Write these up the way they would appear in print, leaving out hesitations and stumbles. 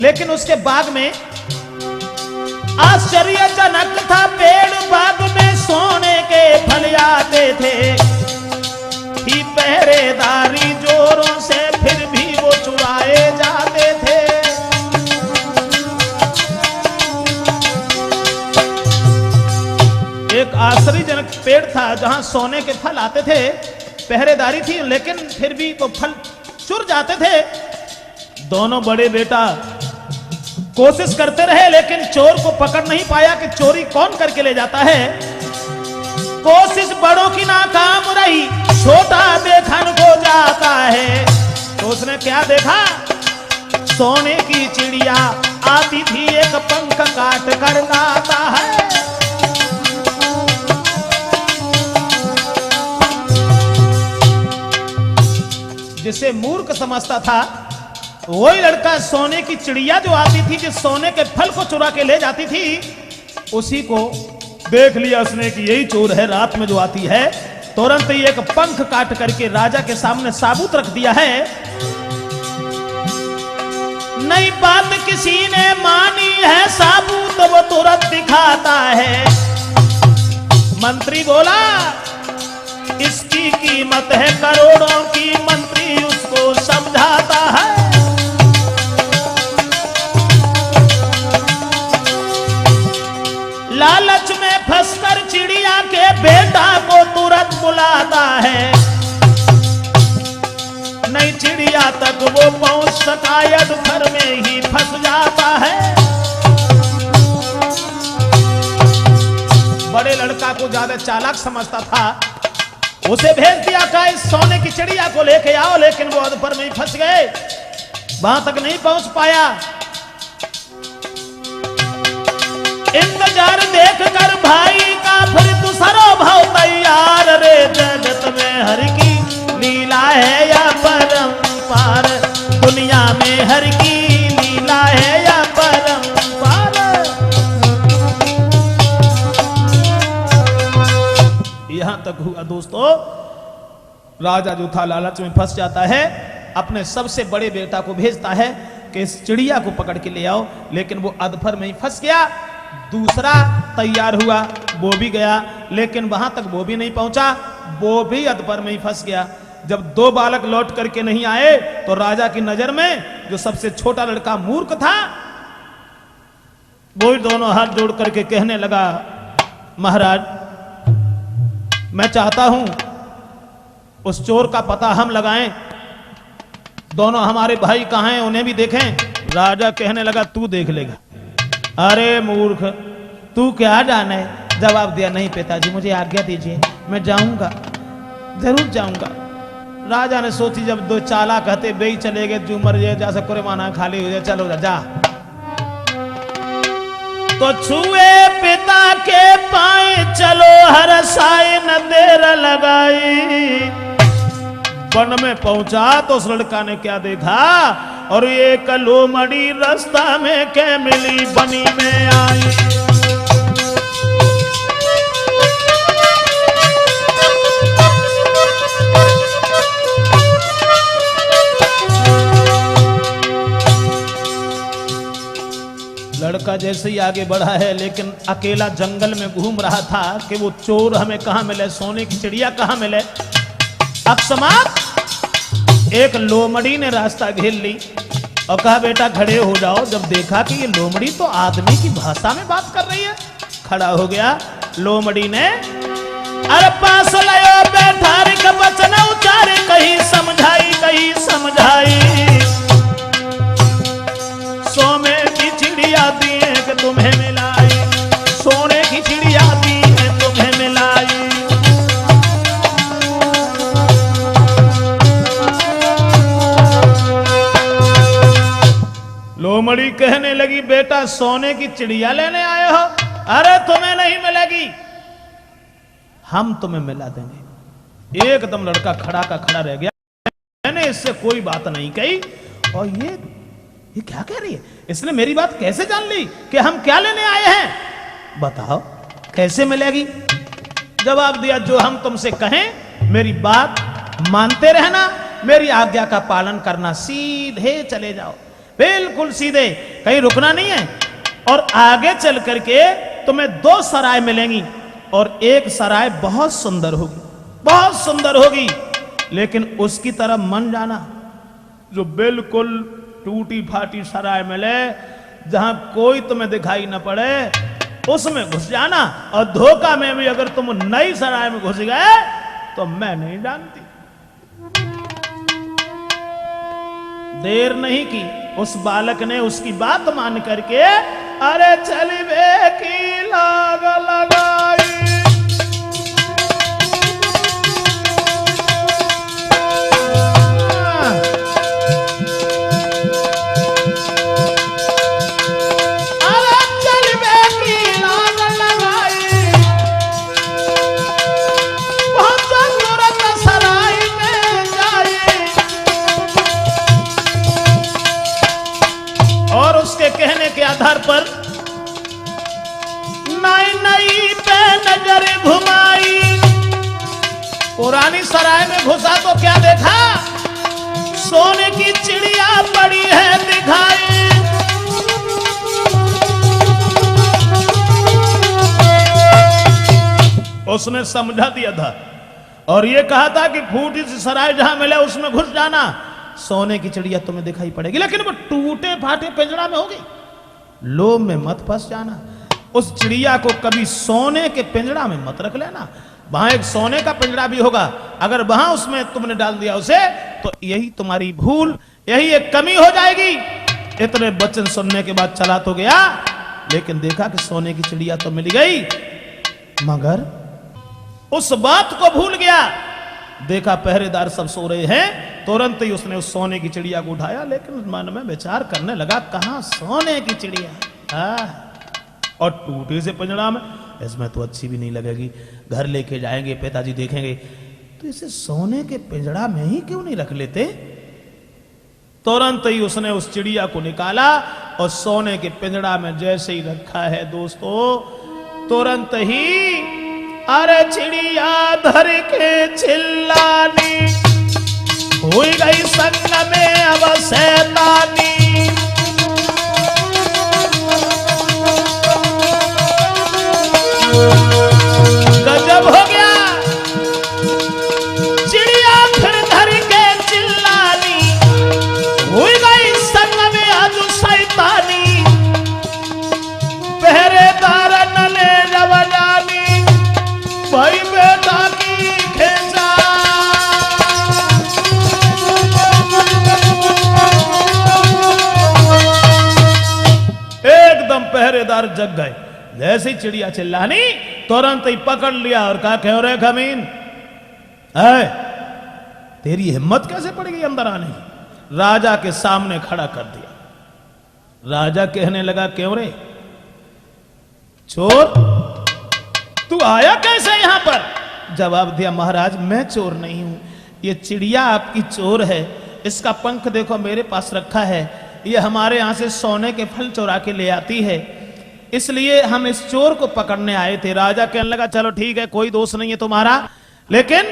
लेकिन उसके बाग में आश्चर्यजनक था, पेड़ बाग में सोने के फल आते थे। ही पहरेदारी जोरों से, फिर भी वो चुराए जाते थे। एक आश्चर्यजनक पेड़ था जहां सोने के फल आते थे, पहरेदारी थी, लेकिन फिर भी वो फल चुर जाते थे। दोनों बड़े बेटा कोशिश करते रहे, लेकिन चोर को पकड़ नहीं पाया कि चोरी कौन करके ले जाता है। कोशिश बड़ों की नाकाम रही, छोटा देखन को जाता है। तो उसने क्या देखा, सोने की चिड़िया आती थी, एक पंख काट कर लाता है। जिसे मूर्ख समझता था, वही लड़का सोने की चिड़िया जो आती थी, जिस सोने के फल को चुरा के ले जाती थी, उसी को देख लिया उसने कि यही चोर है, रात में जो आती है। तुरंत ही एक पंख काट करके राजा के सामने साबूत रख दिया है। नई बात किसी ने मानी है, साबूत वो तुरंत दिखाता है। मंत्री बोला, इसकी कीमत है करोड़ों की, मंत्री उसको समझाता है। लालच में फंसकर चिड़िया के बेटा को तुरंत बुलाता है। नई चिड़िया तक वो पहुंच सका, अधफर में ही फंस जाता है। बड़े लड़का को ज्यादा चालाक समझता था, उसे भेज दिया था इस सोने की चिड़िया को लेके आओ, लेकिन वो अधफर में ही फंस गए, वहां तक नहीं पहुंच पाया। इंतजार देख कर भाई का फिर दूसरा भाव तैयार। रे जगत में हर की लीला है या परंपार, दुनिया में हर की लीला है या परंपार। यहां तक हुआ दोस्तों, राजा जो था लालच में फंस जाता है, अपने सबसे बड़े बेटा को भेजता है कि इस चिड़िया को पकड़ के ले आओ, लेकिन वो अधफर में ही फंस गया। दूसरा तैयार हुआ, वो भी गया, लेकिन वहां तक वो भी नहीं पहुंचा, वो भी अधफर में ही फंस गया। जब दो बालक लौट करके नहीं आए, तो राजा की नजर में जो सबसे छोटा लड़का मूर्ख था, वो दोनों हाथ जोड़ करके कहने लगा, महाराज, मैं चाहता हूं उस चोर का पता हम लगाएं, दोनों हमारे भाई कहां हैं उन्हें भी देखें। राजा कहने लगा, तू देख लेगा। अरे मूर्ख, तू क्या जाने। जवाब दिया, नहीं पिताजी, मुझे आज्ञा दीजिए, मैं जाऊंगा, जरूर जाऊंगा। राजा ने सोची, जब दो चाला कहते बे चले गए, जो मर जाए जा सको, माना खाली हो जाए, चलो जा। तो छुए पिता के पाए, चलो हर साए न देर लगाई। वन में पहुंचा तो उस लड़का ने क्या देखा, और ये लोमड़ी रास्ता में के मिली, बनी में आई। लड़का जैसे ही आगे बढ़ा है, लेकिन अकेला जंगल में घूम रहा था कि वो चोर हमें कहां मिले, सोने की चिड़िया कहां मिले। अकस्मात एक लोमड़ी ने रास्ता घेर ली और कहा, बेटा खड़े हो जाओ। जब देखा कि ये लोमड़ी तो आदमी की भाषा में बात कर रही है, खड़ा हो गया। लोमड़ी ने अरे पास लायो बैठा रे, वचन उचारे, कहीं समझाई कहीं समझाई। सोने की चिड़िया दी कि तुम्हें मिलाई, सोने की चिड़िया दी तुम्हें मिलाई। लोमड़ी कहने लगी, बेटा सोने की चिड़िया लेने आए हो? अरे तुम्हें नहीं मिलेगी, हम तुम्हें मिला देंगे। एकदम लड़का खड़ा का खड़ा रह गया। मैंने इससे कोई बात नहीं कही, और ये क्या कह रही है? इसने मेरी बात कैसे जान ली कि हम क्या लेने आए हैं? बताओ कैसे मिलेगी? जवाब दिया, जो हम तुमसे कहें मेरी बात मानते रहना, मेरी आज्ञा का पालन करना, सीधे चले जाओ। बिल्कुल सीधे, कहीं रुकना नहीं है। और आगे चल करके तुम्हें 2 सराय मिलेंगी और एक सराय बहुत सुंदर होगी, बहुत सुंदर होगी, लेकिन उसकी तरफ मन जाना। जो बिल्कुल टूटी फाटी सराय मिले, जहां कोई तुम्हें दिखाई न पड़े, उसमें घुस जाना। और धोखा में भी अगर तुम नई सराय में घुस गए तो मैं नहीं जानती। देर नहीं की, उस बालक ने उसकी बात मान करके अरे चलिए की लाग लगाई। कहने के आधार पर नई नई पे नजर घुमाई। पुरानी सराय में घुसा तो क्या देखा, सोने की चिड़िया पड़ी है दिखाई। उसने समझा दिया था और ये कहा था कि फूटी सी सराय जहां मिले उसमें घुस जाना, सोने की चिड़िया तुम्हें दिखाई पड़ेगी, लेकिन वो टूटे फाटे पिंजड़ा में होगी, लोभ में मत फंस जाना। उस चिड़िया को कभी सोने के पिंजड़ा में मत रख लेना। वहां एक सोने का पिंजड़ा भी होगा, अगर वहां उसमें तुमने डाल दिया उसे, तो यही तुम्हारी भूल, यही एक कमी हो जाएगी। इतने वचन सुनने के बाद चला तो गया, लेकिन देखा कि सोने की चिड़िया तो मिल गई, मगर उस बात को भूल गया। देखा पहरेदार सब सो रहे हैं, तुरंत ही उसने उस सोने की चिड़िया को उठाया, लेकिन मन में विचार करने लगा, कहां सोने की चिड़िया, और टूटे से पिंजड़ा में, इसमें तो अच्छी भी नहीं लगेगी, घर लेके जाएंगे, पिताजी देखेंगे, तो इसे सोने के पिंजड़ा में ही क्यों नहीं रख लेते। तुरंत ही उसने उस चिड़िया को निकाला और सोने के पिंजड़ा में जैसे ही रखा है दोस्तों, तुरंत ही अरे चिड़िया धर के चिल्लानी, हुई गई संग में अब शैतानी। गजब हो गया, चिड़िया फिर धर के चिल्लानी, हुई गई संग में अब शैतानी। पहरेदार न ले जब जानी, भाई बेटा की खेचा। एकदम पहरेदार जग गए, जैसे ही चिड़िया चिल्लानी तुरंत ही पकड़ लिया और कहा, क्यों रे खमीन, तेरी हिम्मत कैसे पड़ गई अंदर आने की। राजा के सामने खड़ा कर दिया। राजा कहने लगा, क्यों रे चोर, तू आया कैसे यहां पर। जवाब दिया, महाराज मैं चोर नहीं हूं, ये चिड़िया आपकी चोर है, इसका पंख देखो मेरे पास रखा है, ये हमारे यहां से सोने के फल चुरा के ले आती है, इसलिए हम इस चोर को पकड़ने आए थे। राजा कहने लगा, चलो ठीक है, कोई दोष नहीं है तुम्हारा, लेकिन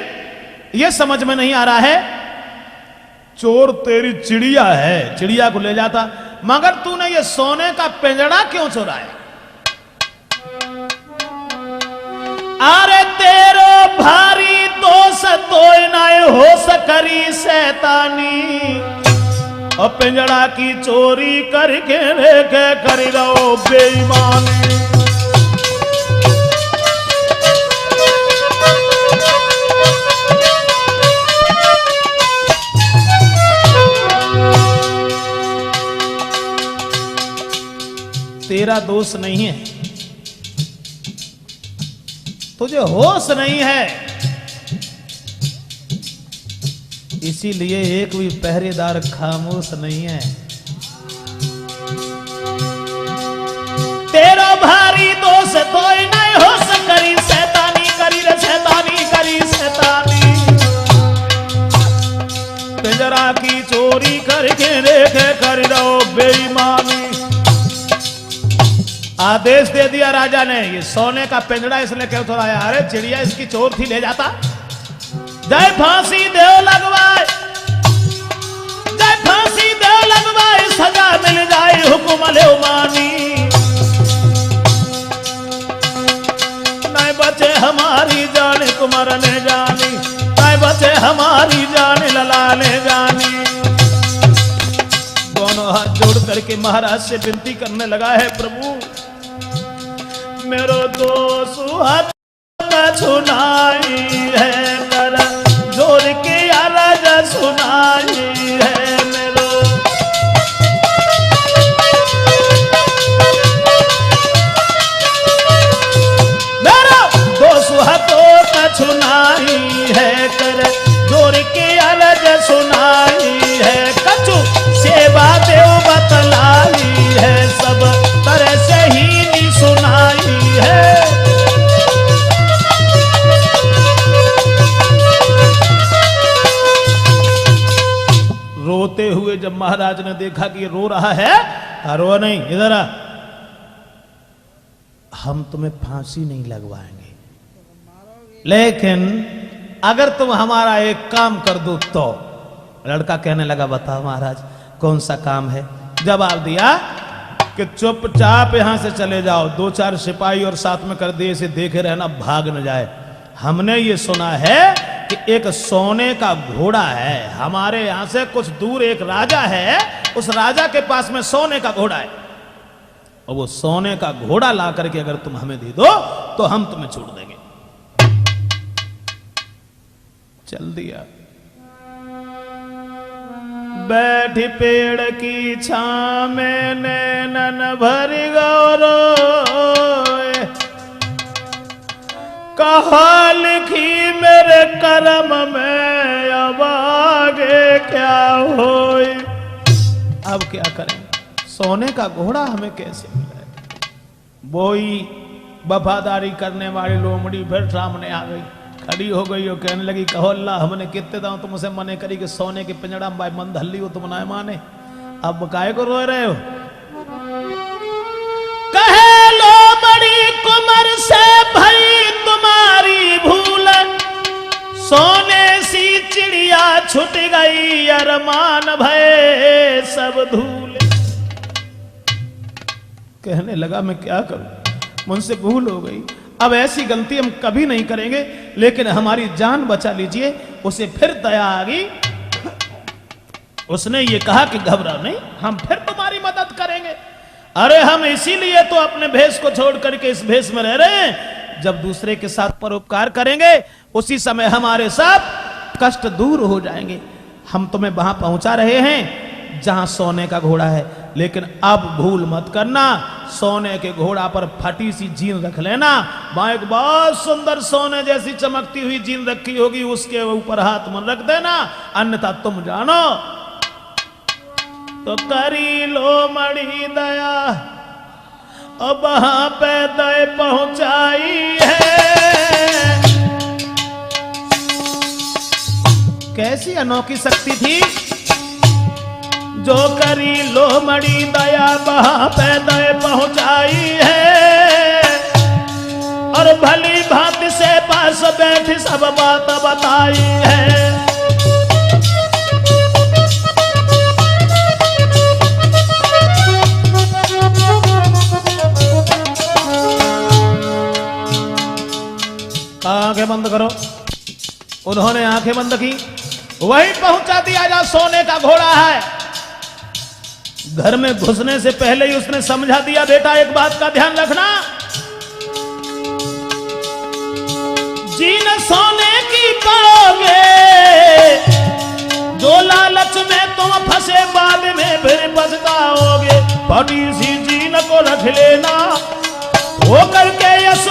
यह समझ में नहीं आ रहा है, चोर तेरी चिड़िया है, चिड़िया को ले जाता, मगर तूने ये सोने का पिंजड़ा क्यों चुराया। अरे तेरो भारी दोष तो न हो सकरी शैतानी, और पिंजड़ा की चोरी करके लेके करी रहो बेईमानी। तेरा दोष नहीं है, तुझे होश नहीं है, इसीलिए एक भी पहरेदार खामोश नहीं है। तेरा भारी दोष तो नहीं हो सकरी शैतानी, करी रे शैतानी, करी शैतानी। पिंजरा की चोरी करके देखे कर रहो बेईमानी। आदेश दे दिया राजा ने, ये सोने का पिंजरा इसने क्यों चुराया, अरे चिड़िया इसकी चोर थी, ले जाता, जय फांसी देव लगवाए, चाहे फांसी दे लगवाए सजा मिल जाए हुक्म ले मानी, नहीं बचे हमारी जान कुमार ने जानी, नहीं बचे हमारी जान लला ने जानी। दोनों हाथ जोड़ करके महाराज से विनती करने लगा है, प्रभु मेरो दोष हाथ सुनाई है कर जोर के आराज सुनाई है मेरो, मेरो दोष हाथों का सुनाई है कर जोर के आराज सुनाई है, कछु सेवा देव बतलाई है सब तरह से ही नहीं सुनाई है। रोते हुए जब महाराज ने देखा कि ये रो रहा है, रो नहीं, इधर आ, हम तुम्हें फांसी नहीं लगवाएंगे, लेकिन अगर तुम हमारा एक काम कर दो तो। लड़का कहने लगा बताओ महाराज कौन सा काम है। जवाब दिया कि चुपचाप यहां से चले जाओ, 2-4 सिपाही और साथ में कर दिए, इसे देखे रहना भाग न जाए। हमने ये सुना है कि एक सोने का घोड़ा है, हमारे यहां से कुछ दूर एक राजा है, उस राजा के पास में सोने का घोड़ा है, और वो सोने का घोड़ा ला करके अगर तुम हमें दे दो तो हम तुम्हें छोड़ देंगे। चल दिया। बैठी पेड़ की छां में नैनन भर गौरो, कहा लिखी मेरे कर्म में अब आगे क्या होए। अब क्या करें, सोने का घोड़ा हमें कैसे मिला है। वही वफादारी करने वाली लोमड़ी फिर सामने आ गई, खड़ी हो गई और कहने लगी कहो अल्लाह हमने कितने दांव तुमसे मने करी कि सोने के पिंजड़ा में मंद हल्ली हो तुम ना माने, अब काहे को रो रहे हो। कहे लो बड़ी कुमर से भई तुम्हारी भूल, सोने सी चिड़िया छूट गई अरमान भय सब धूल। कहने लगा मैं क्या करूं, मुझसे भूल हो गई, अब ऐसी गलती हम कभी नहीं करेंगे, लेकिन हमारी जान बचा लीजिए। उसे फिर दया आ गई, उसने ये कहा कि घबराओ नहीं, हम फिर तुम्हारी मदद करेंगे। अरे हम इसीलिए तो अपने भेष को छोड़ करके इस भेष में रह रहे हैं, जब दूसरे के साथ परोपकार करेंगे उसी समय हमारे साथ कष्ट दूर हो जाएंगे। हम तुम्हें वहां पहुंचा रहे हैं जहां सोने का घोड़ा है, लेकिन अब भूल मत करना, सोने के घोड़ा पर फटी सी जीन रख लेना, वहां एक बहुत सुंदर सोने जैसी चमकती हुई जीन रखी होगी, उसके ऊपर हाथ मन रख देना, अन्यथा तुम जानो तो करी लो मड़ी दया, अब वहां पे दय पहुंचाई है। कैसी अनोखी शक्ति थी जो करी लो मड़ी दया, वहां पे दय पहुंचाई है, और भली भांति से पास बैठ सब बात बताई है। आंखें बंद करो। उन्होंने आंखें बंद की, वही पहुंचा दिया जहां सोने का घोड़ा है। घर में घुसने से पहले ही उसने समझा दिया बेटा एक बात का ध्यान रखना, जीन सोने की पाओगे, जो लालच में तुम फंसे बाद में फिर पछताओगे। फटी सी जीन को रख लेना, वो करके यस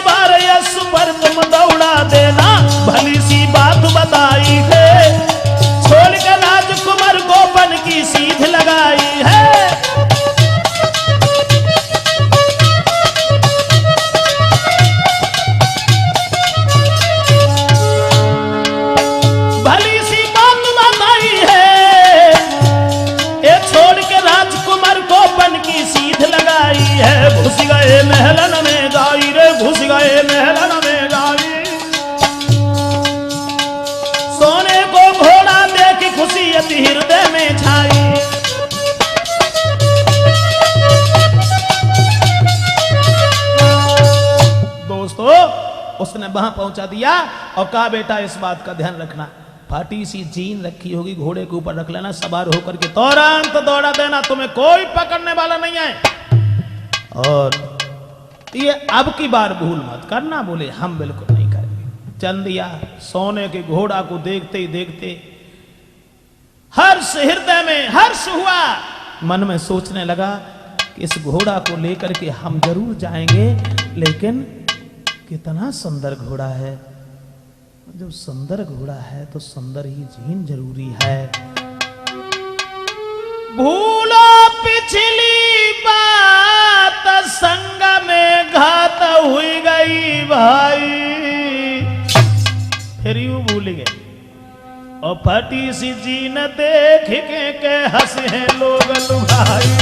पर तुम दौड़ा देना। भली सी बात बताई है, छोड़ के राजकुमार गोपन की सीध लगाई है। भली सी बात बताई है, ये छोड़ के राजकुमार गोपन की सीध लगाई है। घुस गए ने वहां पहुंचा दिया और कहा बेटा इस बात का ध्यान रखना, फाटी सी जीन रखी होगी घोड़े के ऊपर रख लेना, सवार होकर के तुरंत दौड़ा देना, तुम्हें कोई पकड़ने वाला नहीं है। और ये अब की बार भूल मत करना। बोले हम बिल्कुल नहीं करेंगे। चल दिया। सोने के घोड़ा को देखते ही देखते हर्ष हृदय में हर्ष हुआ, मन में सोचने लगा कि इस घोड़ा को लेकर के हम जरूर जाएंगे, लेकिन कितना सुंदर घोड़ा है। जब सुंदर घोड़ा है तो सुंदर ही जीन जरूरी है। भूलो पिछली बात, संग में घात हुई गई भाई। फिर यूं भूल गए और फटी सी जीन देख के हंसे हैं लोग लुभाई।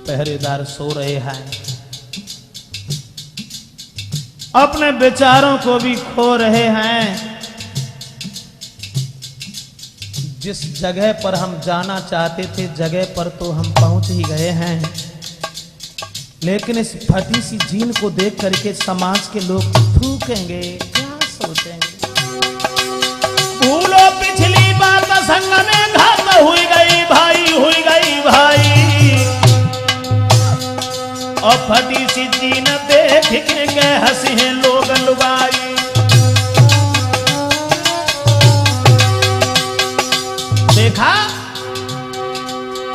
पहरेदार सो रहे हैं, अपने विचारों को भी खो रहे हैं। जिस जगह पर हम जाना चाहते थे जगह पर तो हम पहुंच ही गए हैं, लेकिन इस फटी सी जीन को देख करके समाज के लोग थूकेंगे, क्या सोचेंगे। भूलो पिछली बात, संग में घात हुई गई भाई, हुई गई भाई। और फटी सी जीन देख के हंसी हैं लोग लुगाई। देखा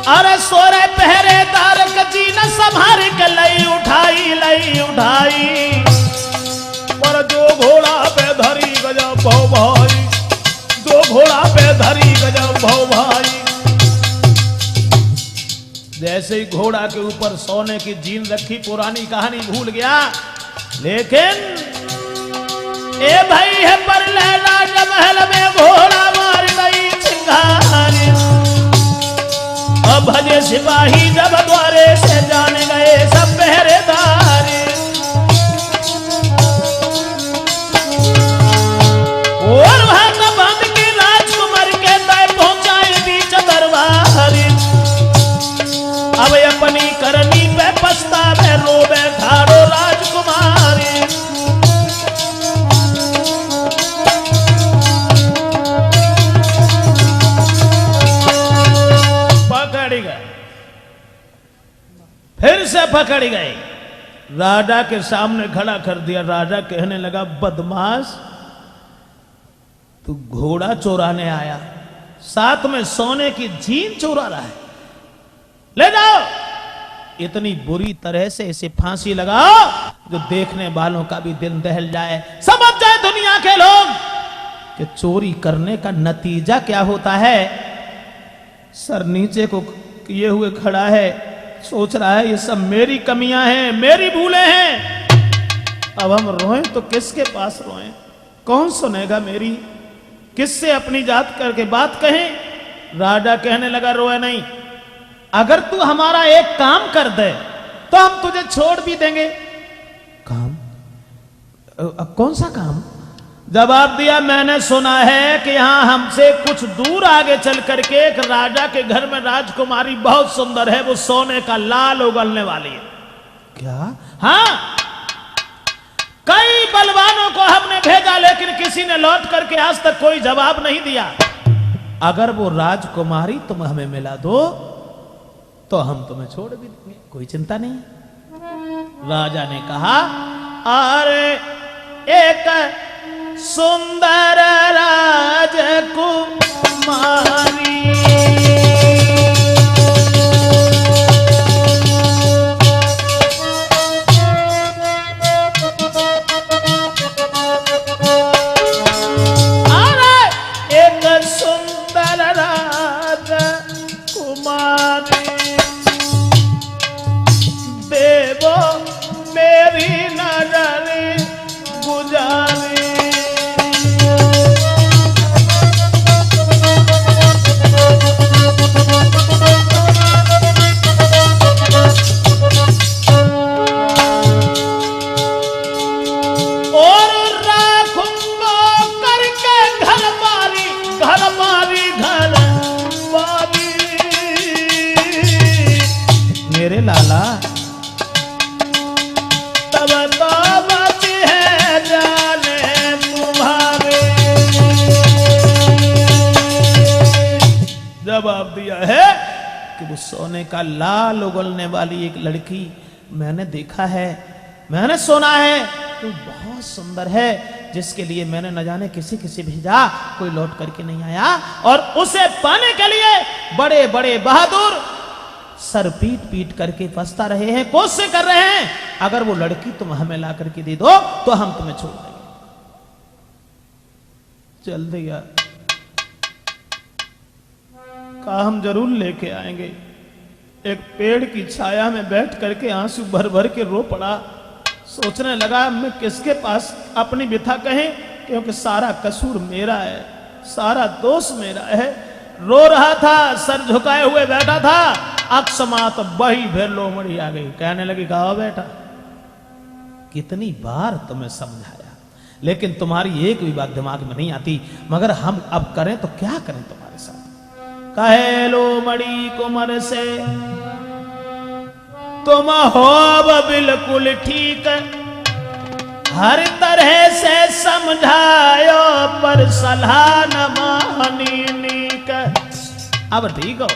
अरे सोरे पहरेदार का जीन संभार के लई उठाई। पर जो घोड़ा पे धरी गजब भौ भाई, जो घोड़ा पे धरी गजब भौ भाई। जैसे ही घोड़ा के ऊपर सोने की जीन रखी, पुरानी कहानी भूल गया। लेकिन ए भाई है पर राज महल में घोड़ा मार गई चिंगारी। अब भजे सिपाही जब द्वारे से जाने गए सब पहरेदारी। और वहां बंद की राजकुमार के तय पहुंचाए बीच दरबारी। अब अपनी करनी पे पछतावे रोवे ठाड़ो राजकुमारी। पकड़ गए, फिर से पकड़ गए, राजा के सामने खड़ा कर दिया। राजा कहने लगा बदमाश, तू घोड़ा चोराने आया, साथ में सोने की जीन चुरा रहा है, ले जाओ। इतनी बुरी तरह से इसे फांसी लगाओ जो देखने वालों का भी दिल दहल जाए, समझ जाए दुनिया के लोग कि चोरी करने का नतीजा क्या होता है। सर नीचे को किए हुए खड़ा है, सोच रहा है ये सब मेरी कमियां हैं, मेरी भूलें हैं। अब हम रोएं तो किसके पास रोएं, कौन सुनेगा मेरी, किससे अपनी जात करके बात कहें। राजा कहने लगा रोए नहीं, अगर तू हमारा एक काम कर दे तो हम तुझे छोड़ भी देंगे। काम? कौन सा काम? जवाब दिया, मैंने सुना है कि यहां हमसे कुछ दूर आगे चल करके एक राजा के घर में राजकुमारी बहुत सुंदर है, वो सोने का लाल उगलने वाली है। क्या? हाँ, कई बलवानों को हमने भेजा लेकिन किसी ने लौट करके आज तक कोई जवाब नहीं दिया। अगर वो राजकुमारी तुम हमें मिला दो तो हम तुम्हें छोड़ भी देंगे, कोई चिंता नहीं। राजा ने कहा, अरे एक सुंदर राजकुमारी लाला, तब तो बची है जाने तुम्हारे। जवाब दिया है कि वो सोने का लाल उगलने वाली एक लड़की मैंने देखा है, मैंने सुना है तो बहुत सुंदर है, जिसके लिए मैंने न जाने किसी किसी भेजा, कोई लौट करके नहीं आया। और उसे पाने के लिए बड़े बड़े बहादुर सर पीट पीट करके पछता रहे हैं, कोशिश कर रहे हैं, अगर वो लड़की तुम हमें ला करके दे दो तो हम तुम्हें छोड़ देंगे। चल दिया, कहा हम जरूर लेके आएंगे। एक पेड़ की छाया में बैठ करके आंसू भर भर के रो पड़ा। सोचने लगा मैं किसके पास अपनी व्यथा कहें, क्योंकि सारा कसूर मेरा है, सारा दोष मेरा है। रो रहा था, सर झुकाए हुए बैठा था। अकस्मात बही फिर लोमड़ी आ गई, कहने लगी कहा बेटा कितनी बार तुम्हें समझाया, लेकिन तुम्हारी एक भी बात दिमाग में नहीं आती, मगर हम अब करें तो क्या करें तुम्हारे साथ। कहे लोमड़ी कुंवर से तुम हो बिल्कुल ठीक, हर तरह से समझायो पर सलाह न मानी का। अब ठीक हो,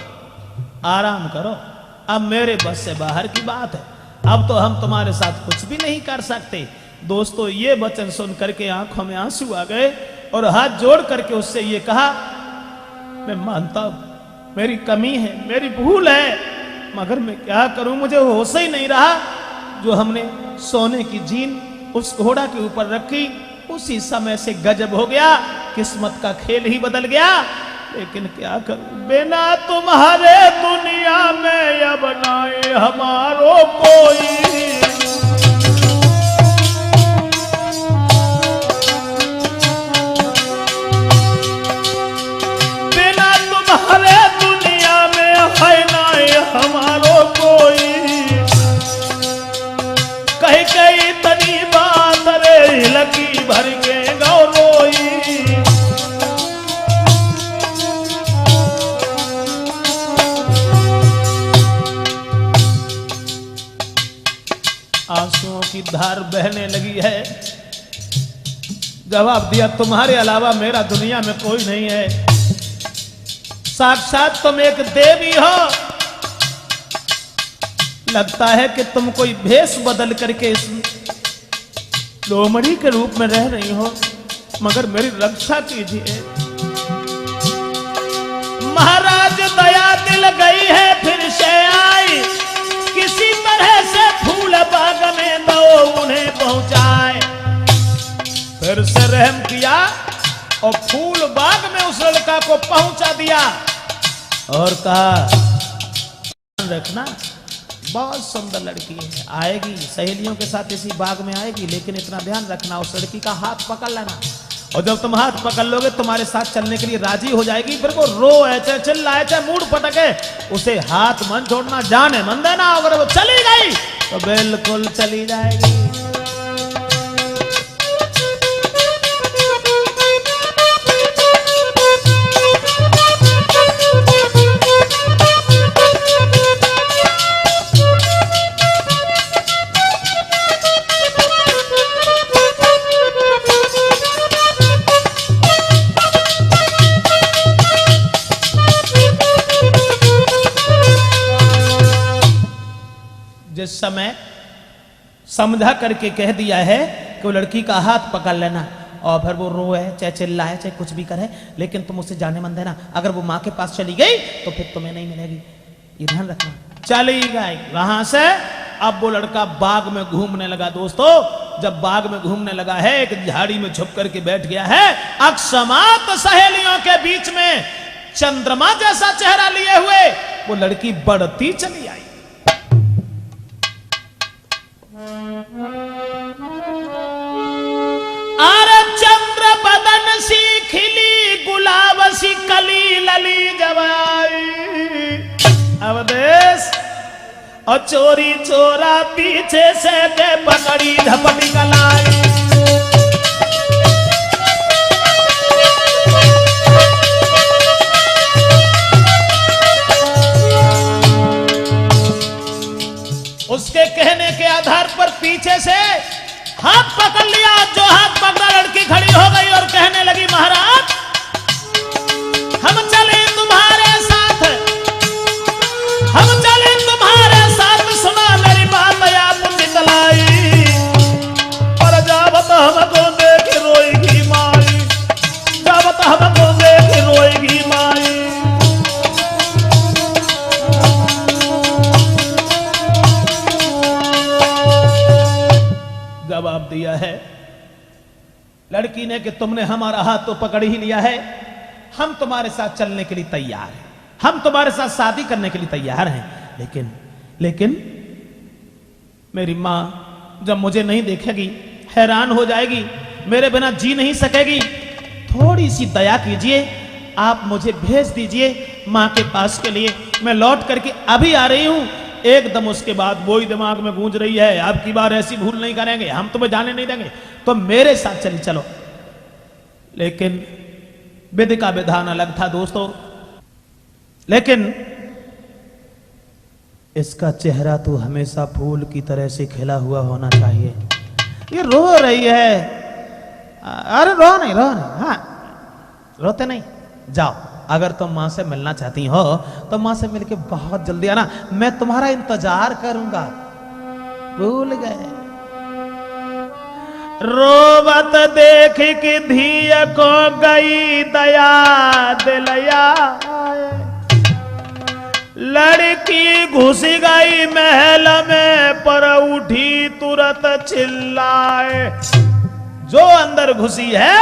आराम करो, अब मेरे बस से बाहर की बात है, अब तो हम तुम्हारे साथ कुछ भी नहीं कर सकते। दोस्तों ये वचन सुन करके आंखों में आंसू आ गए और हाथ जोड़ करके उससे ये कहा मैं मानता हूं मेरी कमी है, मेरी भूल है, मगर मैं क्या करूं, मुझे होश ही नहीं रहा। जो हमने सोने की जीन उस घोड़ा के ऊपर रखी उसी समय से गजब हो गया, किस्मत का खेल ही बदल गया। लेकिन क्या करूं, बिना तुम्हारे दुनिया में अब नाए हमारो कोई। बिना तुम्हारे दुनिया में है नाए हमारो कोई। कही कही तनी बात रे लगी भर के गौरोई। आंसुओं की धार बहने लगी है। जवाब दिया तुम्हारे अलावा मेरा दुनिया में कोई नहीं है, साक्षात तुम एक देवी हो। लगता है कि तुम कोई भेष बदल करके इस लोमड़ी के रूप में रह रही हो, मगर मेरी रक्षा कीजिए। महाराज दया दिल गई है फिर से आई, किसी तरह से फूल बाग में दो उन्हें पहुंचाए। फिर से रहम किया और फूल बाग में उस लड़का को पहुंचा दिया और कहा रखना बहुत सुंदर लड़की है, आएगी सहेलियों के साथ इसी बाग में आएगी, लेकिन इतना ध्यान रखना उस लड़की का हाथ पकड़ लेना, और जब तुम हाथ पकड़ लोगे तुम्हारे साथ चलने के लिए राजी हो जाएगी। फिर वो रोए चाहे चिल्लाए चाहे मूड पटके, उसे हाथ मन छोड़ना, जाने मन देना। अगर वो चली गई तो बिल्कुल चली जाएगी। जिस समय समझा करके कह दिया है कि वो लड़की का हाथ पकड़ लेना, और फिर वो रोए चाहे चिल्लाए चाहे कुछ भी करे, लेकिन तुम उसे जाने मन देना। अगर वो माँ के पास चली गई तो फिर तुम्हें नहीं मिलेगी, ये ध्यान रखना। चली गई वहां से। अब वो लड़का बाग में घूमने लगा। दोस्तों जब बाग में घूमने लगा है, एक झाड़ी में छुप करके बैठ गया है, अकस्मात सहेलियों के बीच में चंद्रमा जैसा चेहरा लिए हुए वो लड़की बढ़ती चली आई। अरे चंद्र बदन सी खिली गुलाब सी कली लली जवाई। अवदेश और चोरी चोरा पीछे से दे पकड़ी झपटी कलाई। पकड़ लिया, जो हाथ पकड़ा लड़की खड़ी हो गई और कहने लगी महाराज हम चले तुम्हारे साथ, हम चले तुम्हारे साथ, सुना मेरी बात आप निकलाई, और जावत हमको देख रोएगी माई, जावत हमको देख रोएगी माई। जवाब दिया है लड़की ने कि तुमने हमारा हाथ तो पकड़ ही लिया है, हम तुम्हारे साथ चलने के लिए तैयार हैं, हम तुम्हारे साथ शादी करने के लिए तैयार हैं, लेकिन मेरी मां जब मुझे नहीं देखेगी हैरान हो जाएगी, मेरे बिना जी नहीं सकेगी, थोड़ी सी दया कीजिए, आप मुझे भेज दीजिए मां के पास के लिए, मैं लौट करके अभी आ रही हूं। एकदम उसके बाद वही दिमाग में गूंज रही है, अब की बार ऐसी भूल नहीं करेंगे, हम तुम्हें जाने नहीं देंगे, तो मेरे साथ चली चलो। लेकिन विधि का विधान अलग था दोस्तों, लेकिन इसका चेहरा तो हमेशा फूल की तरह से खिला हुआ होना चाहिए। ये रो रही है, अरे रो नहीं, हाँ रोते नहीं, जाओ अगर तुम मां से मिलना चाहती हो तो मां से मिलके बहुत जल्दी आना, मैं तुम्हारा इंतजार करूंगा। भूल गए रोवत देख कि धिय को गई दया दिलया, लड़की घुस गई महल में पर उठी तुरंत चिल्लाए, जो अंदर घुसी है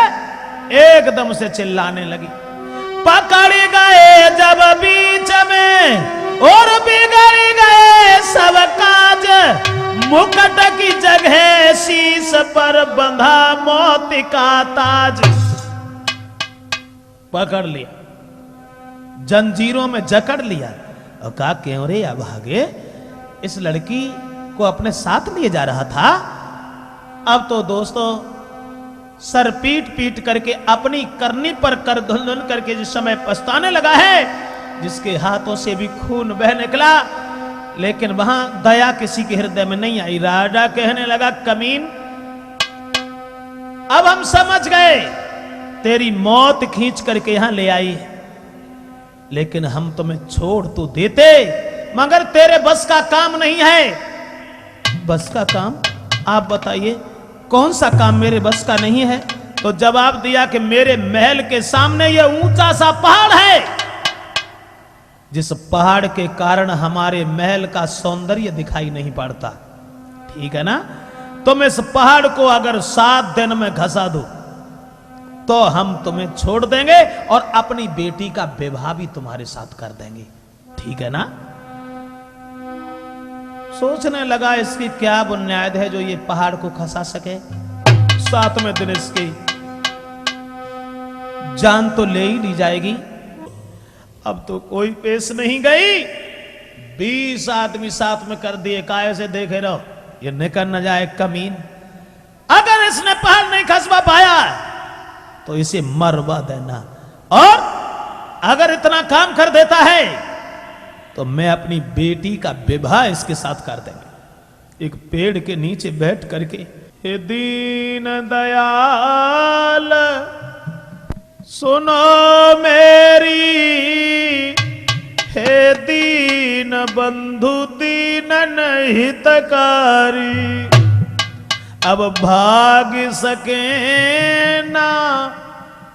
एकदम से चिल्लाने लगी, पकड़ गए जब बीच में और बिगड़ गए सब काज, मुकुट की जगह शीश पर बंधा मोती का ताज। पकड़ लिया, जंजीरों में जकड़ लिया और कहा क्यों रे अभागे, इस लड़की को अपने साथ लिए जा रहा था। अब तो दोस्तों सर पीट पीट करके अपनी करनी पर कर धुन करके जिस समय पछताने लगा है, जिसके हाथों से भी खून बह निकला, लेकिन वहां दया किसी के हृदय में नहीं आई। राजा कहने लगा कमीन, अब हम समझ गए तेरी मौत खींच करके यहां ले आई, लेकिन हम तुम्हें छोड़ तो देते, मगर तेरे बस का काम नहीं है। बस का काम? आप बताइए कौन सा काम मेरे बस का नहीं है? तो जवाब दिया कि मेरे महल के सामने यह ऊंचा सा पहाड़ है, जिस पहाड़ के कारण हमारे महल का सौंदर्य दिखाई नहीं पड़ता। ठीक है ना? तुम इस पहाड़ को अगर 7 दिन में घसा दो तो हम तुम्हें छोड़ देंगे और अपनी बेटी का विवाह भी तुम्हारे साथ कर देंगे। ठीक है ना? सोचने लगा इसकी क्या बुनियाद है जो ये पहाड़ को खसा सके। 7वें दिन इसकी जान तो ले ही ली जाएगी। अब तो कोई पेश नहीं गई, 20 आदमी साथ में कर दिए, काहे से देखे रहो ये निकल न जाए कमीन। अगर इसने पहाड़ नहीं खसवा पाया तो इसे मरवा देना, और अगर इतना काम कर देता है तो मैं अपनी बेटी का विवाह इसके साथ कर देंगे। एक पेड़ के नीचे बैठ करके, हे दीन दयाल सुनो मेरी, हे दीन बंधु दीनन हितकारी, अब भाग सके ना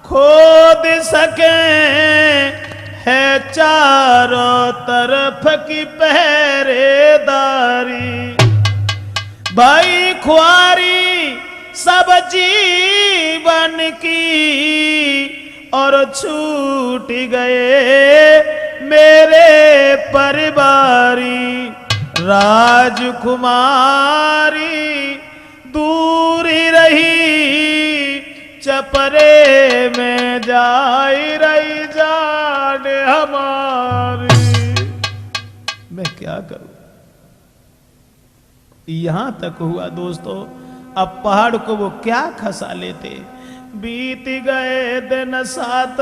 खोद सके, है चारों तरफ की पहरेदारी, भाई ख्वारी सब जीवन की और छूट गए मेरे परिवारी, राजकुमारी दूर ही रही चपरे में जाई रही जान हमारी। मैं क्या करूं? यहां तक हुआ दोस्तों, अब पहाड़ को वो क्या खसा लेते। बीत गए दिन 7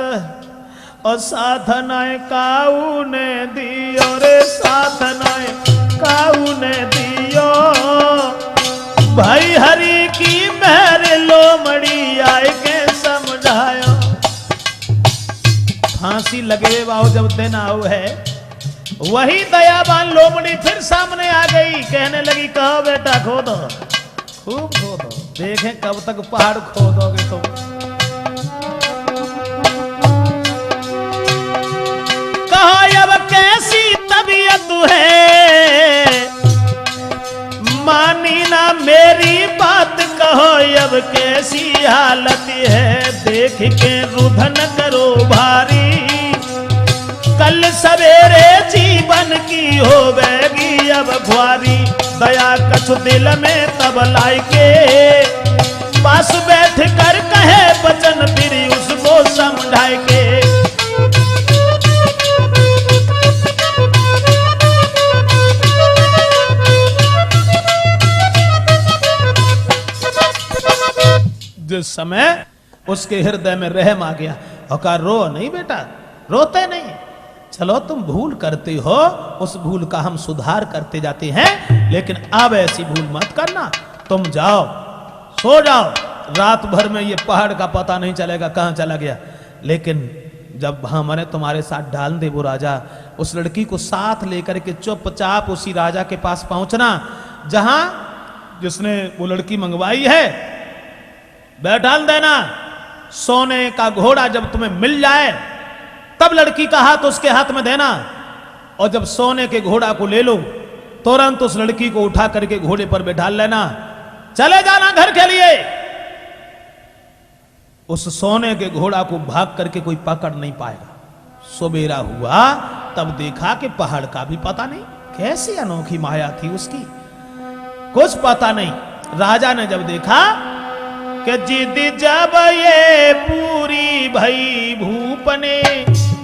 और साधनाएं काऊ ने दियो रे, साधनाएं काऊ ने दियो, भाई हरि की मेरे लोमड़ी आए के समझायो। फांसी लगे बाबू जब दिन आओ है, वही दयावान लोमड़ी फिर सामने आ गई, कहने लगी कहो बेटा खोदो, खूब खोदो, देखें कब तक पहाड़ खोदोगे तुम। कहो अब कैसी तबीयत है, मानी ना मेरी बात, कहो अब कैसी हालत है, देख के रुधन करो भारी, कल सवेरे जीवन की होवेगी अब ख्वारी। दया कछु दिल में तब लाई के, पास बैठ कर कहे बचन फिर उसको समझाए के। जिस समय उसके हृदय में रहम आ गया और कहा रो नहीं बेटा, रोते नहीं, चलो तुम भूल करते हो, उस भूल का हम सुधार करते जाते हैं, लेकिन अब ऐसी भूल मत करना, तुम जाओ सो जाओ, रात भर में ये पहाड़ का पता नहीं चलेगा कहां चला गया। लेकिन जब हमने तुम्हारे साथ डाल दे वो राजा, उस लड़की को साथ लेकर के चुपचाप उसी राजा के पास पहुंचना जहां जिसने वो लड़की मंगवाई है, बैठाल देना। सोने का घोड़ा जब तुम्हें मिल जाए तब लड़की का हाथ उसके हाथ में देना, और जब सोने के घोड़ा को ले लो तुरंत उस लड़की को उठा करके घोड़े पर बैठा लेना, चले जाना घर के लिए। उस सोने के घोड़ा को भाग करके कोई पकड़ नहीं पाएगा। सवेरा हुआ तब देखा कि पहाड़ का भी पता नहीं, कैसी अनोखी माया थी उसकी, कुछ पता नहीं। राजा ने जब देखा कि जिद जब ये पूरी भई भूप ने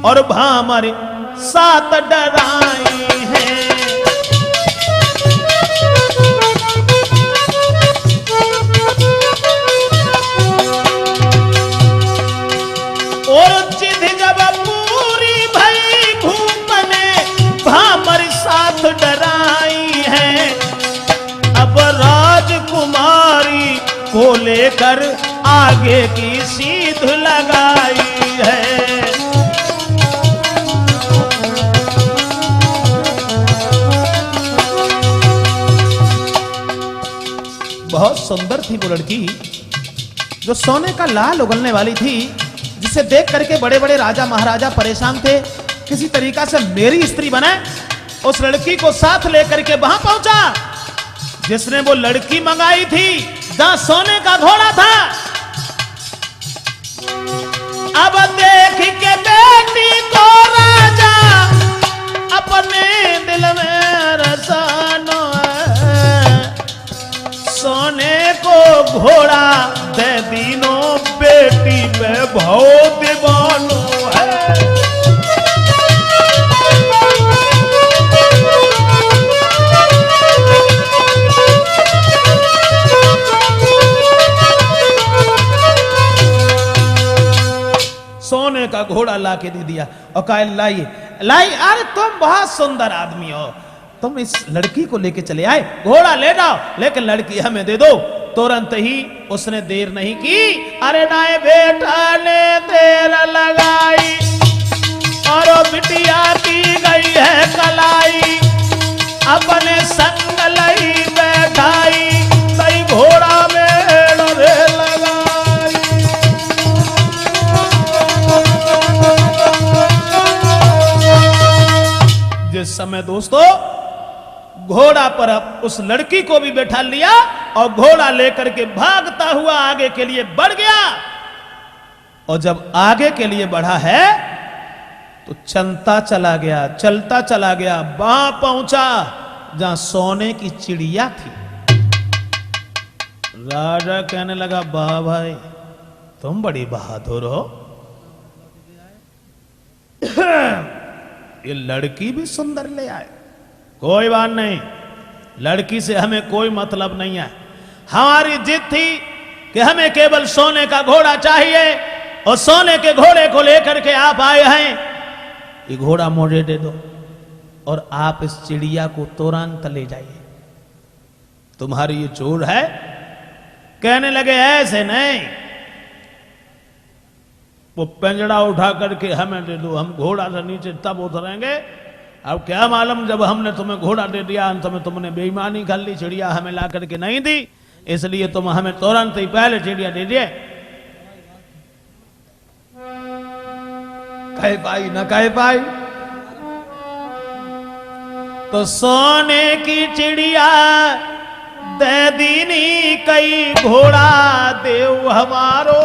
और भामर सात डराई हैं, और जिद जब पूरी भई भूप ने भामर सात डराई हैं, अब राजकुमारी को लेकर आगे की सीध लगाई है। बहुत सुंदर थी वो लड़की, जो सोने का लाल उगलने वाली थी, जिसे देख करके बड़े बड़े राजा महाराजा परेशान थे, किसी तरीका से मेरी स्त्री बने। उस लड़की को साथ लेकर के वहां पहुंचा जिसने वो लड़की मंगाई थी, जहां सोने का घोड़ा था। अब देख के बेटी को राजा अपने दिल में रसानो है, सोने को घोड़ा दे दीनो बेटी पे भाव दीवानो है। सोने का घोड़ा ला के दे दिया और कहा लाई लाई, अरे तुम बहुत सुंदर आदमी हो, तुम इस लड़की को लेके चले आए, घोड़ा ले जाओ, लेकिन लड़की हमें दे दो। तुरंत ही उसने देर नहीं की, अरे नाए बेटा ने देर लगाई और बिटिया की गई है कलाई, अपने संग लई बैठाई, तई घोड़ा में रे लगाई। जिस समय दोस्तों घोड़ा पर अब उस लड़की को भी बैठा लिया और घोड़ा लेकर के भागता हुआ आगे के लिए बढ़ गया, और जब आगे के लिए बढ़ा है तो चलता चला गया, वहां पहुंचा जहां सोने की चिड़िया थी। राजा कहने लगा, वाह भाई तुम बड़ी बहादुर हो, ये लड़की भी सुंदर ले आए। कोई बात नहीं, लड़की से हमें कोई मतलब नहीं है, हमारी जिद थी कि हमें केवल सोने का घोड़ा चाहिए, और सोने के घोड़े को लेकर के आप आए हैं, ये घोड़ा मुझे दे दो और आप इस चिड़िया को तुरंत ले जाइए। तुम्हारी ये चोर है? कहने लगे ऐसे नहीं, वो पिंजड़ा उठा करके हमें दे दो, हम घोड़ा से नीचे तब उतरेंगे। अब क्या मालूम, जब हमने तुम्हें घोड़ा दे दिया अंत में तुमने बेईमानी कर ली, चिड़िया हमें ला करके नहीं दी, इसलिए तुम हमें तुरंत ही पहले चिड़िया दे दिए। कह पाई न कह पाई, तो सोने की चिड़िया दे दीनी कई घोड़ा देव हमारो।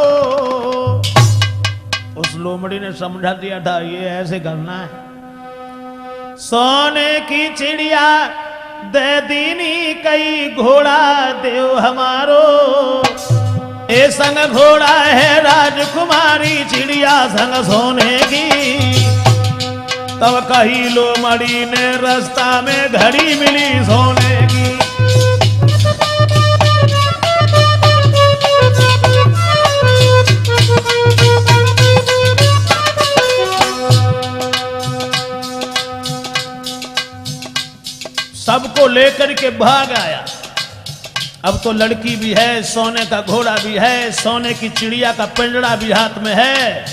उस लोमड़ी ने समझा दिया था ये ऐसे करना है। सोने की चिड़िया दे दीनी कई घोड़ा देव हमारो। ए संग घोड़ा है राजकुमारी चिड़िया संग सोने की। तब कही लोमड़ी ने रास्ता में घड़ी मिली सोने की। सबको लेकर के भाग आया। अब तो लड़की भी है, सोने का घोड़ा भी है, सोने की चिड़िया का पिंजड़ा भी हाथ में है।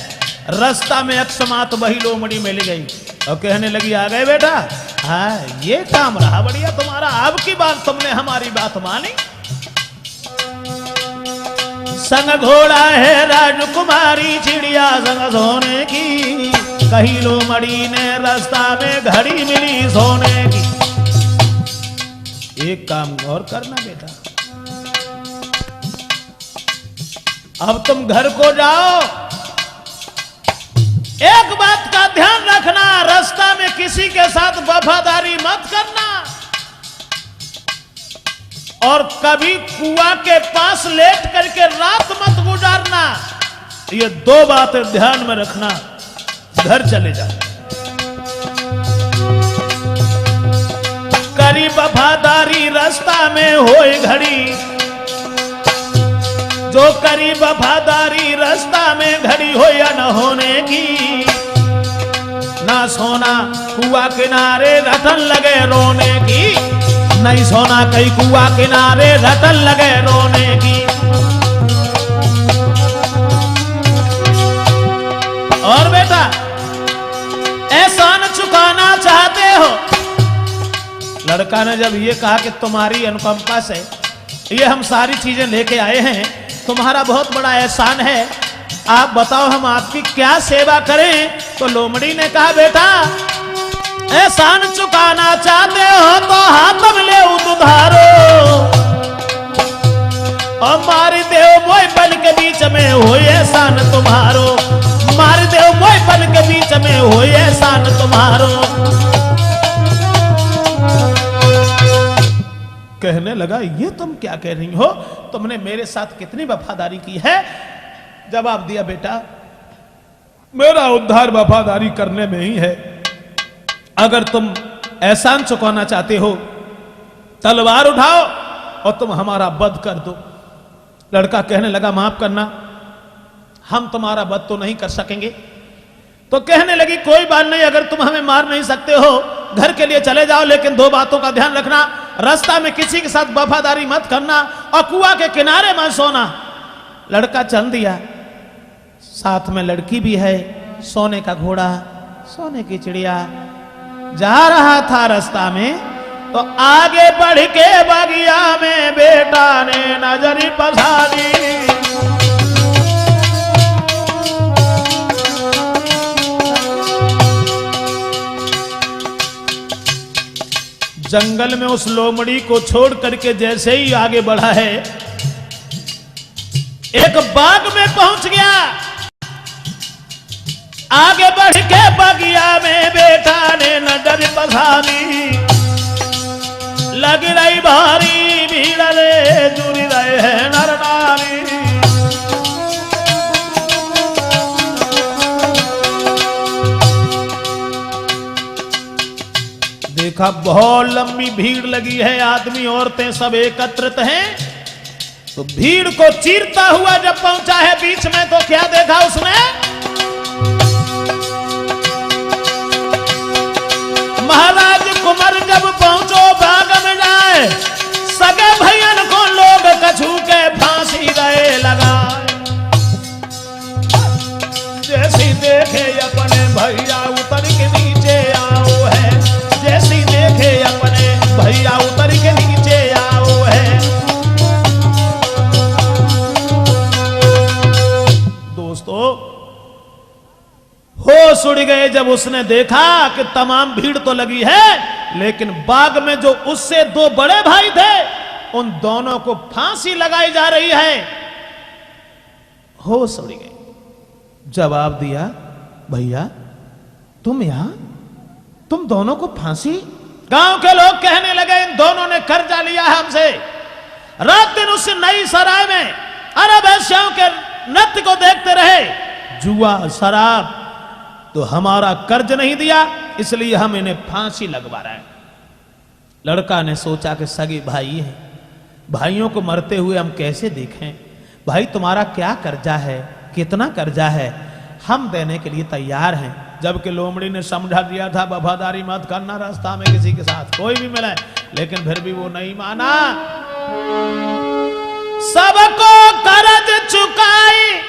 रास्ता में अकस्मात वही लोमड़ी मिल गई और कहने लगी आ गए बेटा, हाँ ये काम रहा बढ़िया तुम्हारा, अब की बार तुमने हमारी बात मानी। संग घोड़ा है राजकुमारी चिड़िया संग सोने की। कही लोमड़ी ने रास्ता में घड़ी मिली सोने की। एक काम और करना बेटा, अब तुम घर को जाओ, एक बात का ध्यान रखना, रास्ता में किसी के साथ वफादारी मत करना और कभी कुआं के पास लेट करके रात मत गुजारना। ये दो बातें ध्यान में रखना, घर चले जाओ। करी वफादारी रास्ता में होए घड़ी, जो करी वफादारी रास्ता में घड़ी हो या न होने की। ना सोना कुआं किनारे रटन लगे रोने की, नहीं सोना कई कुआं किनारे रटन लगे रोने की। और बेटा एहसान चुकाना चाहते हो? लड़का ने जब ये कहा कि तुम्हारी अनुकंपा से ये हम सारी चीजें लेके आए हैं, तुम्हारा बहुत बड़ा एहसान है, आप बताओ हम आपकी क्या सेवा करें? तो लोमड़ी ने कहा बेटा एहसान चुकाना चाहते हो तो हाथ में ले उधारो, और मारी देव मोय पल के बीच में हो एहसान तुम्हारो। मारी देव मोय पल के बीच में हो एहसान तुम्हारो। कहने लगा ये तुम क्या कह रही हो, तुमने मेरे साथ कितनी वफादारी की है? जवाब दिया बेटा मेरा उद्धार वफादारी करने में ही है। अगर तुम एहसान चुकाना चाहते हो तलवार उठाओ और तुम हमारा वध कर दो। लड़का कहने लगा माफ करना, हम तुम्हारा वध तो नहीं कर सकेंगे। तो कहने लगी कोई बात नहीं, अगर तुम हमें मार नहीं सकते हो घर के लिए चले जाओ, लेकिन दो बातों का ध्यान रखना, रास्ता में किसी के साथ वफादारी मत करना और कुआं के किनारे मत सोना। लड़का चल दिया, साथ में लड़की भी है, सोने का घोड़ा सोने की चिड़िया। जा रहा था रास्ता में तो आगे बढ़ के बगिया में बेटा ने नजरी पसारी। जंगल में उस लोमड़ी को छोड़ करके जैसे ही आगे बढ़ा है, एक बाग में पहुंच गया। आगे बढ़ के बगिया में बेटा ने नजर पसारी। लग रही भारी भीड़ रे जुड़ रहे हैं नर नारी। देखा बहुत लंबी भीड़ लगी है, आदमी औरतें सब एकत्रित हैं। तो भीड़ को चीरता हुआ जब पहुंचा है बीच में, तो क्या देखा उसने? महाराज कुंवर जब पहुंचो बाग में जाए, सगे भाई देखे अपने भैया उतर के नीचे आओ है, जैसी देखे अपने भैया उतर के नीचे आओ है। दोस्तों होश उड़ गए जब उसने देखा कि तमाम भीड़ तो लगी है, लेकिन बाग में जो उससे दो बड़े भाई थे उन दोनों को फांसी लगाई जा रही है। होश उड़ गए, जवाब दिया, भैया तुम यहां, तुम दोनों को फांसी? गांव के लोग कहने लगे इन दोनों ने कर्जा लिया है हमसे। रात दिन उस नई सराय में अरब वेश्याओं के नृत्य को देखते रहे, जुआ शराब, तो हमारा कर्ज नहीं दिया, इसलिए हम इन्हें फांसी लगवा रहे हैं। लड़का ने सोचा कि सगे भाई हैं, भाइयों को मरते हुए हम कैसे देखें। भाई तुम्हारा क्या कर्जा है, कितना कर्जा है, हम देने के लिए तैयार हैं। जबकि लोमड़ी ने समझा दिया था वफादारी मत करना रास्ता में किसी के साथ कोई भी मिले, लेकिन फिर भी वो नहीं माना। सबको कर्ज चुकाई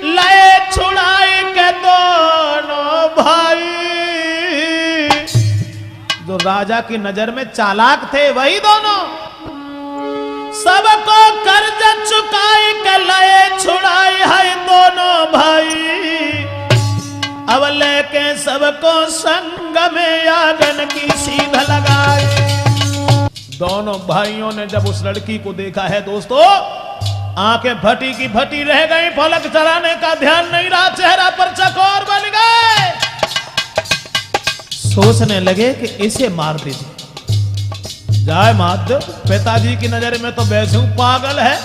लए छुड़ाई के दोनों भाई। जो राजा की नजर में चालाक थे वही दोनों। सबको कर्ज चुकाई के लए छुड़ाई है दोनों भाई। अब लेके सबको संग में आंगन की सीध लगाई। दोनों भाइयों ने जब उस लड़की को देखा है दोस्तों, आंखें फटी की फटी रह गई, पलक चलाने का ध्यान नहीं रहा, चेहरा पर चकोर बन गए। सोचने लगे कि इसे मार दीजिए, जाए मार दो, पिताजी की नजर में तो बैसू पागल है,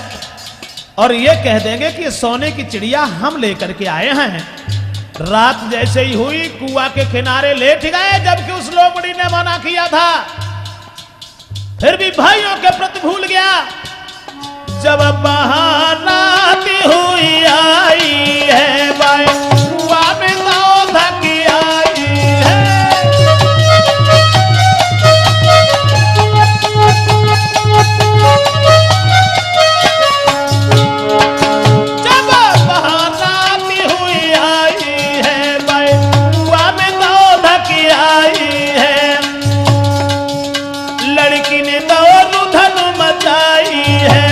और ये कह देंगे कि सोने की चिड़िया हम लेकर के आए हैं। रात जैसे ही हुई कुआं के किनारे लेट गए, जबकि उस लोमड़ी ने मना किया था, फिर भी भाइयों के प्रति भूल गया। जब बहानाती हुई आई है भाई, कुआं में तो धक आई है। जब बहानाती हुई आई है भाई, कुआं में तो धक आई है। लड़की ने तो धन मचाई है,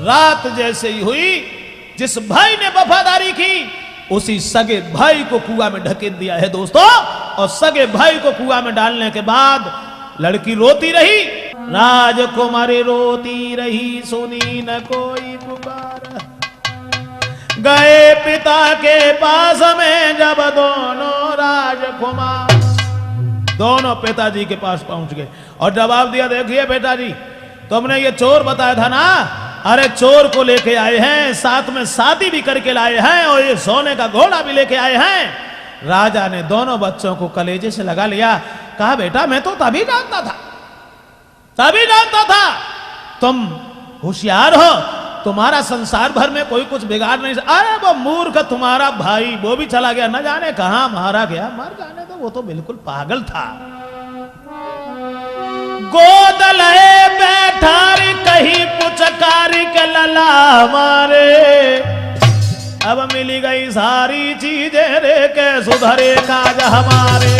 रात जैसे ही हुई, जिस भाई ने वफादारी की उसी सगे भाई को कुआं में ढकेल दिया है दोस्तों। और सगे भाई को कुआं में डालने के बाद लड़की रोती रही, राजकुमारी रोती रही, सुनी न कोई पुकार। गए पिता के पास में जब दोनों राजकुमार, दोनों पिताजी के पास पहुंच गए और जवाब दिया, देखिए बेटा जी, तुमने ये चोर बताया था ना, अरे चोर को लेके आए हैं, साथ में शादी भी करके लाए हैं, और ये सोने का घोड़ा भी लेके आए हैं। राजा ने दोनों बच्चों को कलेजे से लगा लिया, कहा बेटा मैं तो तभी जानता था तुम होशियार हो, तुम्हारा संसार भर में कोई कुछ बिगाड़ नहीं। अरे वो मूर्ख तुम्हारा भाई, वो भी चला गया, न जाने कहां मारा गया, मर जाने तो वो तो बिल्कुल पागल था। गोद लए बैठारी कहीं पुचकारी के लला मारे। अब मिली गई सारी चीजें रे के सुधरे काज हमारे।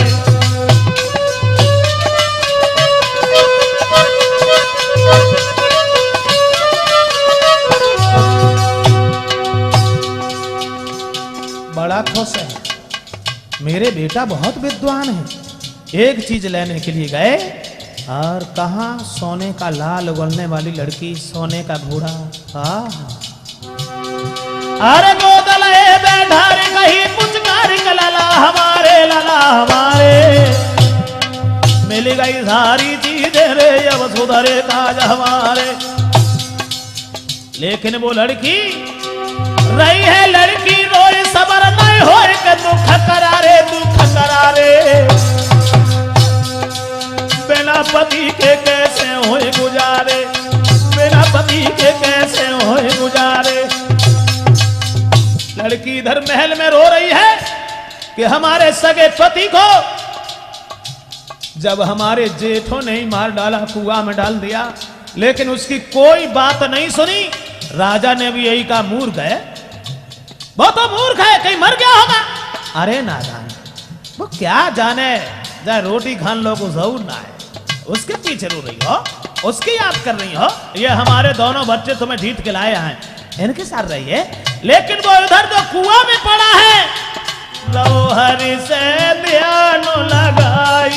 बड़ा खुश है, मेरे बेटा बहुत विद्वान है। एक चीज लेने के लिए गए और कहा सोने का लाल उगलने वाली लड़की, सोने का घोड़ा। अरे गोद लए बैठारी कहीं पुचकारी के लला हमारे, लला हमारे। मिल गई सारी चीजें रे अब सुधरे काज हमारे। लेकिन वो लड़की रही है, लड़की रोए सबर नहीं होए के दुख करारे, दुख करारे। बिना पति के कैसे होए गुजारे, बिना पति के कैसे होए गुजारे। लड़की इधर महल में रो रही है कि हमारे सगे पति को जब हमारे जेठों ने ही मार डाला, कुआं में डाल दिया, लेकिन उसकी कोई बात नहीं सुनी। राजा ने भी यही कहा, मूर्ख है, वो तो मूर्ख है, कहीं मर गया होगा। अरे नादान, वो क्या जाने, जा रोटी खान लो को जरूर ना है, उसके पीछे रो रही हो, उसकी याद कर रही हो। ये हमारे दोनों बच्चे तुम्हें ढीठ के लाए हैं, इनके साथ रहिए। लेकिन वो इधर जो कुआं में पड़ा है, लो हरि से ध्यान लगाई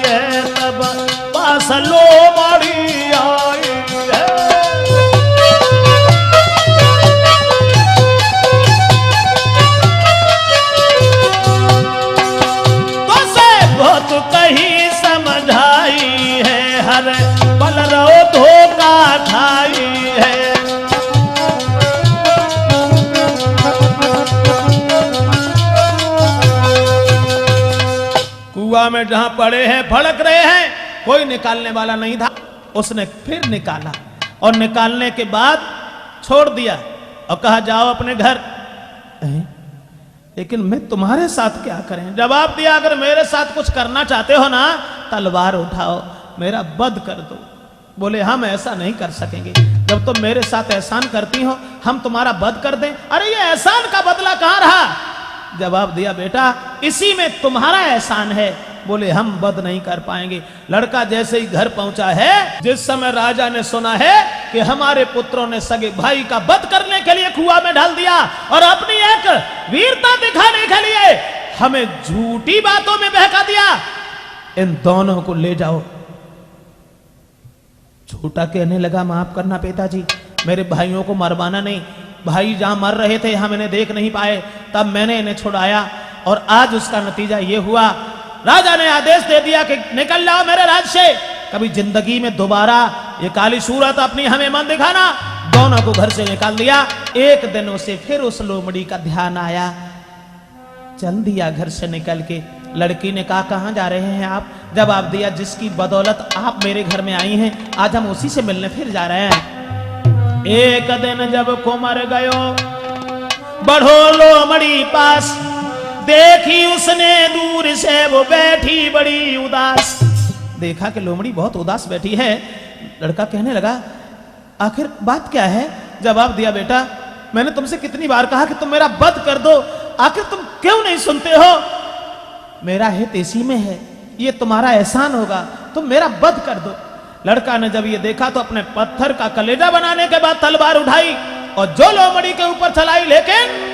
है, तब पास लो मड़ी आई है। तो से बहुत कहीं समझाई है, हर पल रो धोखा खाई है। कुआं में जहां पड़े हैं, भड़क रहे हैं, कोई निकालने वाला नहीं था। उसने फिर निकाला और निकालने के बाद छोड़ दिया और कहा, जाओ अपने घर। लेकिन मैं तुम्हारे साथ क्या करें? जवाब दिया, अगर मेरे साथ कुछ करना चाहते हो ना, तलवार उठाओ, मेरा वध कर दो। बोले, हम ऐसा नहीं कर सकेंगे, जब तुम मेरे साथ एहसान करती हो, हम तुम्हारा वध कर दें? अरे ये एहसान का बदला कहां रहा? जवाब दिया, बेटा इसी में तुम्हारा एहसान है। बोले, हम वध नहीं कर पाएंगे। लड़का जैसे ही घर पहुंचा है, जिस समय राजा ने सुना है कि हमारे पुत्रों ने सगे भाई का वध करने के लिए कुआं में डाल दिया और अपनी एक वीरता दिखाने के लिए हमें झूठी बातों में बहका दिया, इन दोनों को ले जाओ। झूठा कहने लगा, माफ करना पिताजी, मेरे भाइयों को मरवाना नहीं, भाई जहां मर रहे थे हम इन्हें देख नहीं पाए, तब मैंने इन्हें छुड़ाया और आज उसका नतीजा ये हुआ। राजा ने आदेश दे दिया कि निकल जाओ मेरे राज्य से, कभी जिंदगी में दोबारा ये काली सूरत अपनी हमें मन दिखाना। दोनों को घर से निकाल दिया। एक दिन उसे फिर उस लोमड़ी का ध्यान आया, चल दिया घर से निकल के। लड़की ने कहा, कहां जा रहे हैं आप? जवाब दिया, जिसकी बदौलत आप मेरे घर में आई हैं, आज हम उसी से मिलने फिर जा रहे हैं। एक दिन जब कुमर गयो बढ़ो लोमड़ी पास, देखी उसने दूर से वो बैठी बड़ी उदास। देखा कि लोमड़ी बहुत उदास बैठी है। लड़का कहने लगा, आखिर बात क्या है? जवाब दिया, बेटा मैंने तुमसे कितनी बार कहा कि तुम मेरा वध कर दो, आखिर तुम क्यों नहीं सुनते हो? मेरा हित इसी में है, ये तुम्हारा एहसान होगा, तुम मेरा वध कर दो। लड़का ने जब ये देखा तो अपने पत्थर का कलेजा बनाने के बाद तलवार उठाई और जो लोमड़ी के ऊपर चलाई, लेकिन